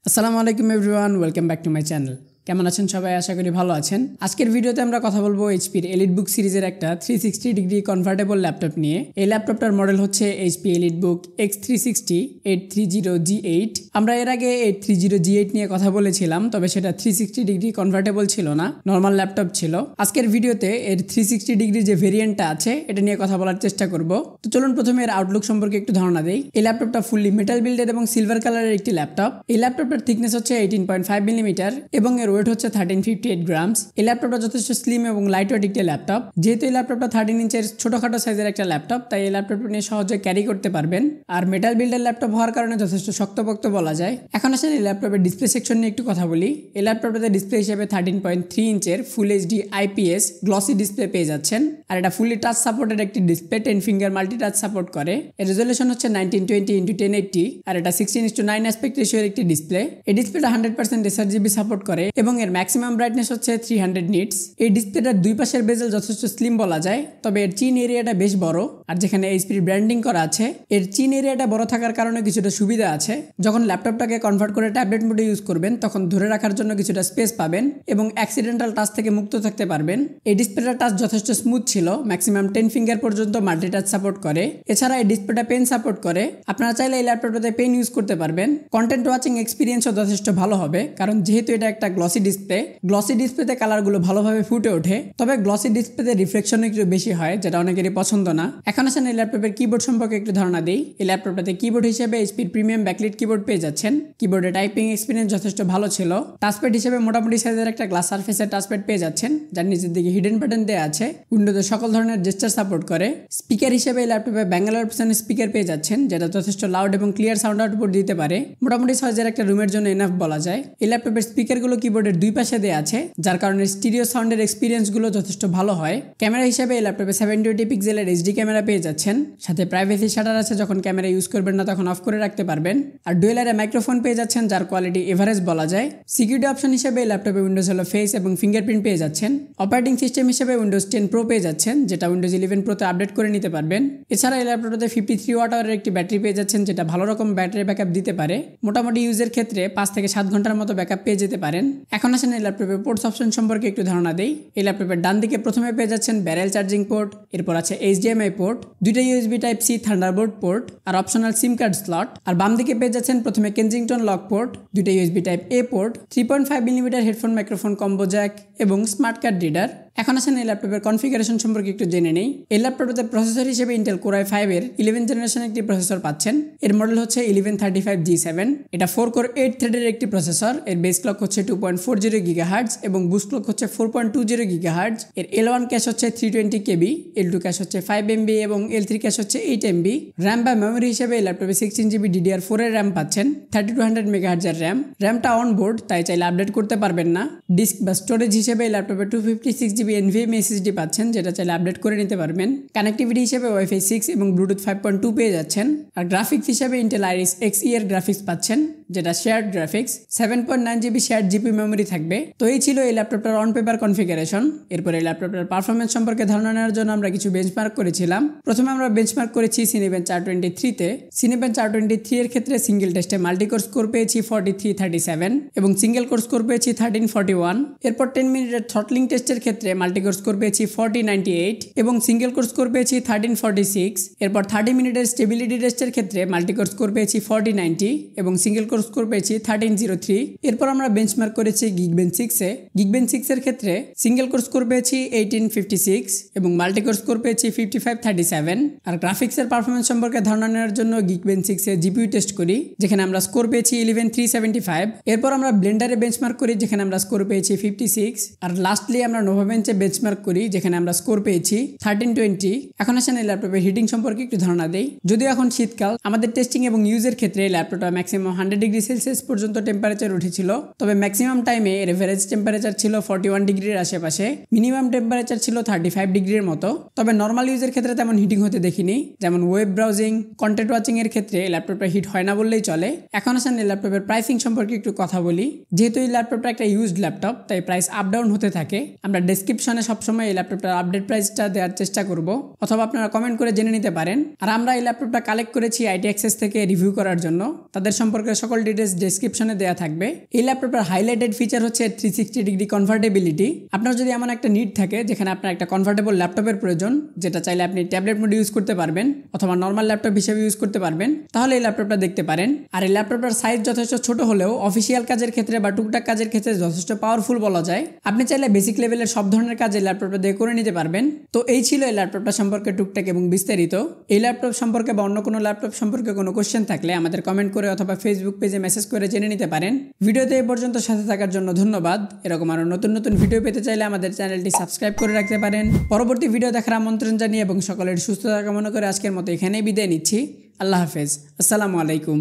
আসসালামু আলাইকুম everyone, welcome back to my channel. কেমন আছেন সবাই? আশা করি ভালো আছেন। আজকের ভিডিওতে আমরা কথা বলবো এইচপির এলিটবুক সিরিজের একটা 360 ডিগ্রি কনভার্টেবল ল্যাপটপ নিয়ে। এই ল্যাপটপটার মডেল হচ্ছে এইচপি এলিটবুক X360 830G8। আমরা এর আগে 830G8 নিয়ে কথা বলেছিলাম, তবে সেটা 360 ডিগ্রি কনভার্টেবল ছিল না, নর্মাল ল্যাপটপ ছিল। আজকের ভিডিওতে এর 360 ডিগ্রি যে ভেরিয়েন্টটা আছে এটা নিয়ে কথা বলার চেষ্টা করব। তো চলুন প্রথমে এর আউটলুক সম্পর্কে একটু ধারণা দেই। এই ল্যাপটপটা ফুললি মেটাল বিল্ডেড এবং সিলভার কালারের একটি ল্যাপটপ। এই ল্যাপটপটার থিকনেস হচ্ছে 18.5 মিলিমিটার এবং এর ওয়েট হচ্ছে 1358 গ্রামস। এই ল্যাপটপটা যথেষ্ট স্লিম এবং লাইট ওয়েট একটি ল্যাপটপ। যেহেতু এই ল্যাপটপটা 13 ইঞ্চের ছোটখাটো সাইজের একটা ল্যাপটপ, তাই এই ল্যাপটপটা নিয়ে সহজে ক্যারি করতে পারবেন। আর মেটাল বিল্ডের ল্যাপটপ হওয়ার কারণে যথেষ্ট শক্তপোক্ত বলা যায়। এখন আসলে এই ল্যাপটপের ডিসপ্লে সেকশন নিয়ে একটু কথা বলি। এই ল্যাপটপটাতে ডিসপ্লে হিসেবে 13.3 ইঞ্চের full HD IPS glossy display পেয়ে যাচ্ছেন। আর এটা ফুললি টাচ সাপোর্টেড একটি display, 10 finger multi touch support করে। এর রেজলিউশন হচ্ছে 1920x1080 আর এটা 16:9 অ্যাসপেক্ট রেশিওর একটি ডিসপ্লে। এই ডিসপ্লেটা 100% sRGB সাপোর্ট করে এবং এর ম্যাক্সিমাম ব্রাইটনেস হচ্ছে 300 নিটস। এই ডিসপ্লেটার দুই পাশের বেজেল যথেষ্ট স্লিম বলা যায়, তবে এর চিন এরিয়াটা বেশ বড়। আর যেখানে এইচপির ব্র্যান্ডিং করা আছে, এর চিন এরিয়াটা বড় থাকার কারণে কিছুটা সুবিধা আছে। যখন ল্যাপটপটাকে কনভার্ট করে ট্যাবলেট মোডে ইউজ করবেন, তখন ধরে রাখার জন্য কিছুটা স্পেস পাবেন এবং অ্যাক্সিডেন্টাল টাচ থেকে মুক্ত থাকতে পারবেন। এই ডিসপ্লেটার টাচ যথেষ্ট স্মুথ ছিল, ম্যাক্সিমাম 10 ফিঙ্গার পর্যন্ত মাল্টি টাচ সাপোর্ট করে। এছাড়া এই ডিসপ্লেটা পেন সাপোর্ট করে। আপনারা চাইলে এই ল্যাপটপটাতে পেন ইউজ করতে পারবেন। কন্টেন্ট ওয়াচিং এক্সপিরিয়েন্সও যথেষ্ট ভালো হবে, কারণ যেহেতু এটা একটা গ্লসি ডিসপ্লে, গ্লসি ডিসপ্লেতে কালারগুলো ভালোভাবে ফুটে ওঠে। তবে গ্লসি ডিসপ্লেতে রিফ্লেকশন একটু বেশি হয়, যেটা অনেকেরই পছন্দ না। এখন আসেন এই ল্যাপটপের কিবোর্ড সম্পর্কে একটু ধারণা দিই। এই ল্যাপটপটাতে কিবোর্ড হিসেবে এইচপির প্রিমিয়াম ব্যাকলিট কিবোর্ড পেয়ে যাচ্ছেন। কিবোর্ডে টাইপিং এক্সপিরিয়েন্স যথেষ্ট ভালো ছিল। টাচপ্যাড হিসেবে মোটামুটি সাইজের একটা গ্লাস সারফেসের টাচপ্যাড পেয়ে যাচ্ছেন, যার নিচের দিকে হিডেন বাটন দেওয়া আছে। উইন্ডোজে সকল ধরনের জেস্টার সাপোর্ট করে। স্পিকার হিসেবে এই ল্যাপটপে ব্যাঙ্গালোর অপশনের স্পিকার পেয়ে যাচ্ছেন, যেটা যথেষ্ট লাউড এবং ক্লিয়ার সাউন্ড আউটপুট দিতে পারে। মোটামুটি সাইজের একটা রুমের জন্য এনাফ বলা যায়। এই ল্যাপটপের স্পিকারগুলো কিবোর্ডের দুই পাশে দেওয়া আছে, যার কারণে স্টিরিও সাউন্ডের এক্সপিরিয়েন্স গুলো যথেষ্ট ভালো হয়। ক্যামেরা হিসেবে এই ল্যাপটপে 720 পিক্সেলের এইচডি ক্যামেরা পেয়ে যাচ্ছেন। সাথে প্রাইভেসি শাটার আছে, যখন ক্যামেরা ইউজ করবেন না তখন অফ করে রাখতে পারবেন। আর ডুয়েল এর মাইক্রোফোন পেয়ে যাচ্ছেন, যার কোয়ালিটি এভারেজ বলা যায়। সিকিউরিটি অপশন হিসেবে এই ল্যাপটপে উইন্ডোজ হলো ফেস এবং ফিঙ্গারপ্রিন্ট পেয়ে যাচ্ছেন। অপারেটিং সিস্টেম হিসেবে উইন্ডোজ 10 প্রো পেয়ে যাচ্ছেন, যেটা উইন্ডোজ 11 প্রোতে আপডেট করে নিতে পারবেন। এছাড়া এই ল্যাপটপটাতে 53 ওয়াট আওয়ারের একটি ব্যাটারি পেয়ে যাচ্ছেন, যেটা ভালো রকম ব্যাটারি ব্যাকআপ দিতে পারে। মোটামুটি ইউজের ক্ষেত্রে 5 থেকে 7 ঘন্টার মতো ব্যাকআপ পেয়ে যেতে পারেন। এখন আসেন এই ল্যাপটপের পোর্টস অপশন সম্পর্কে একটু ধারণা দেই। এই ল্যাপটপের ডান দিকে প্রথমে পেয়ে যাচ্ছেন ব্যারেল চার্জিং পোর্ট, এরপর আছে HDMI পোর্ট, দুইটা USB Type-C থান্ডারবোল্ট পোর্ট আর অপশনাল সিম কার্ড স্লট। আর বাম দিকে পেয়ে যাচ্ছেন প্রথমে কেনজিংটন লক পোর্ট, দুইটা USB Type-A port, 3.5 millimetre headphone microphone combo Jack এবং স্মার্ট কার্ড রিডার। এখন আসেন এই ল্যাপটপের কনফিগারেশন সম্পর্কে একটু জেনে নেই। এই ল্যাপটপটাতে প্রসেসর হিসেবে ইন্টেল Core i5 এর 11 জেনারেশন একটি প্রসেসর পাচ্ছেন। এর মডেল হচ্ছে 1135G7। এটা 4 কোর 8 থ্রেডের একটি প্রসেসর। এর বেস ক্লক হচ্ছে 2.40 GHz এবং বুস্ট ক্লক হচ্ছে 4.20 GHz। এর L1 ক্যাশ হচ্ছে 320 KB, L2 ক্যাশ হচ্ছে 5 MB এবং L3 ক্যাশ হচ্ছে 8 MB। র্যাম বা মেমোরি হিসেবে এই ল্যাপটপে 16GB DDR4 এর র্যাম পাচ্ছেন, 3200 MHz এর র্যাম। র্যামটা অন বোর্ড, তাই চাইলে আপডেট করতে পারবেন না। ডিস্ক বা স্টোরেজ হিসেবে এই ল্যাপটপে 256GB NVMe SSD পাচ্ছেন, যেটা চাইলে আপডেট করে নিতে পারবেন। কানেক্টিভিটি হিসেবে Wi-Fi 6 এবং ব্লুটুথ 5.2 পেয়ে যাচ্ছেন। আর গ্রাফিক্স হিসেবে ইন্টেল Iris Xe এর গ্রাফিক্স পাচ্ছেন, যেটা shared graphics. 7.9GB shared GPU memory থাকবে। তো এই ছিল এই ল্যাপটপটার অন পেপার কনফিগারেশন। এরপর এই ল্যাপটপটার পারফরমেন্স সম্পর্কে ধারণা নেওয়ার জন্য আমরা কিছু বেঞ্চমার্ক করেছিলাম। প্রথমে আমরা বেঞ্চমার্ক করেছি Cinebench R23 তে। Cinebench R23 এর ক্ষেত্রে সিঙ্গেল টেস্টে মাল্টিকোর স্কোর পেয়েছি 4337 এবং সিঙ্গেল কোর স্কোর পেয়েছি 1341। এরপর 10 মিনিটের থ্রটলিং টেস্টের ক্ষেত্রে মাল্টিকোর স্কোর পেয়েছি 4098 এবং সিঙ্গেল কোর স্কোর পেয়েছি 1346। এরপর 30 মিনিটের স্টেবিলিটি টেস্টের ক্ষেত্রে মাল্টিকোর স্কোর পেয়েছি 4090 এবং সিঙ্গেল কোর স্কোর পেয়েছি 1303। এরপর আমরা বেঞ্চমার্ক করেছি Geekbench 6 এ। Geekbench 6 এর ক্ষেত্রে সিঙ্গেল কোর স্কোর পেয়েছি 1856 এবং মাল্টিকোর স্কোর পেয়েছি 5537। আর গ্রাফিক্সের পারফরমেন্স সম্পর্কে ধারণা নেওয়ার জন্য Geekbench 6 এ GPU টেস্ট করি, যেখানে আমরা স্কোর পেয়েছি 11375। এরপর আমরা ব্লেন্ডারে বেঞ্চমার্ক করি, যেখানে আমরা স্কোর পেয়েছি 56। আর লাস্টলি আমরা নোভা বেঞ্চে বেঞ্চমার্ক করি, যেখানে আমরা স্কোর পেয়েছি 1320। এখন আসেন এই ল্যাপটপের হিটিং সম্পর্কে একটু ধারণা দেই। যদিও এখন শীতকাল, আমাদের টেস্টিং এবং ইউজের ক্ষেত্রে এই ল্যাপটপটা ম্যাক্সিমাম 100 ডিগ্রি সেলসিয়াস পর্যন্ত টেম্পারেচার উঠেছিল, তবে ম্যাক্সিমাম টাইমে এর এভারেজ টেম্পারেচার ছিল 41 ডিগ্রির আশেপাশে। মিনিমাম টেম্পারেচার ছিল 35 ডিগ্রির মতো। তবে নর্মাল ইউজের ক্ষেত্রে তেমন হিটিং হতে দেখিনি। যেমন ওয়েব ব্রাউজিং, কন্টেন্ট ওয়াচিং এর ক্ষেত্রে এই ল্যাপটপটা হিট হয় না বললেই চলে। এখন আসেন এই ল্যাপটপের প্রাইসিং সম্পর্কে একটু কথা বলি। যেহেতু এই ল্যাপটপটা একটা ইউজড ল্যাপটপ, তাই প্রাইস আপ ডাউন হতে থাকে। আমরা ডেসক্রিপশনে সবসময় এই ল্যাপটপটার আপডেট প্রাইসটা দেওয়ার চেষ্টা করব, অথবা আপনারা কমেন্ট করে জেনে নিতে পারেন। আর আমরা এই ল্যাপটপটা কালেক্ট করেছি আইটি অ্যাক্সেস থেকে রিভিউ করার জন্য। তাদের সম্পর্কে সকল সকল ডিটেলস ডেসক্রিপশনে দেওয়া থাকবে। এই ল্যাপটপের হাইলাইটেড ফিচার হচ্ছে 360 ডিগ্রি কনভার্টেবিলিটি। আপনার যদি এমন একটা নিড থাকে যেখানে আপনার একটা কমফোর্টেবল ল্যাপটপের প্রয়োজন, যেটা চাইলে আপনি ট্যাবলেট মোড ইউজ করতে পারবেন অথবা নর্মাল ল্যাপটপ হিসেবে ইউজ করতে পারবেন, তাহলে এই ল্যাপটপটা দেখতে পারেন। আর এই ল্যাপটপটার সাইজ যথেষ্ট ছোট হলেও অফিসিয়াল কাজের ক্ষেত্রে বা টুকটাক কাজের ক্ষেত্রে যথেষ্ট পাওয়ারফুল বলা যায়। আপনি চাইলে বেসিক লেভেলের সব ধরনের কাজ এই ল্যাপটপটা দিয়ে করে নিতে পারবেন। তো এই ছিল এই ল্যাপটপটা সম্পর্কে টুকটাক এবং বিস্তারিত। এই ল্যাপটপ সম্পর্কে বা অন্য কোনো ল্যাপটপ সম্পর্কে কোনো কোশ্চেন থাকলে আমাদের কমেন্ট করে অথবা ফেসবুক পেজে মেসেজ করে জেনে নিতে পারেন। ভিডিওতে এই পর্যন্ত সাথে থাকার জন্য ধন্যবাদ। এরকম আরও নতুন নতুন ভিডিও পেতে চাইলে আমাদের চ্যানেলটি সাবস্ক্রাইব করে রাখতে পারেন। পরবর্তী ভিডিও দেখার আমন্ত্রণ জানিয়ে এবং সকলের সুস্থতা কামনা করে আজকের মতো এখানেই বিদায় নিচ্ছি। আল্লাহ হাফেজ। আসসালামু আলাইকুম।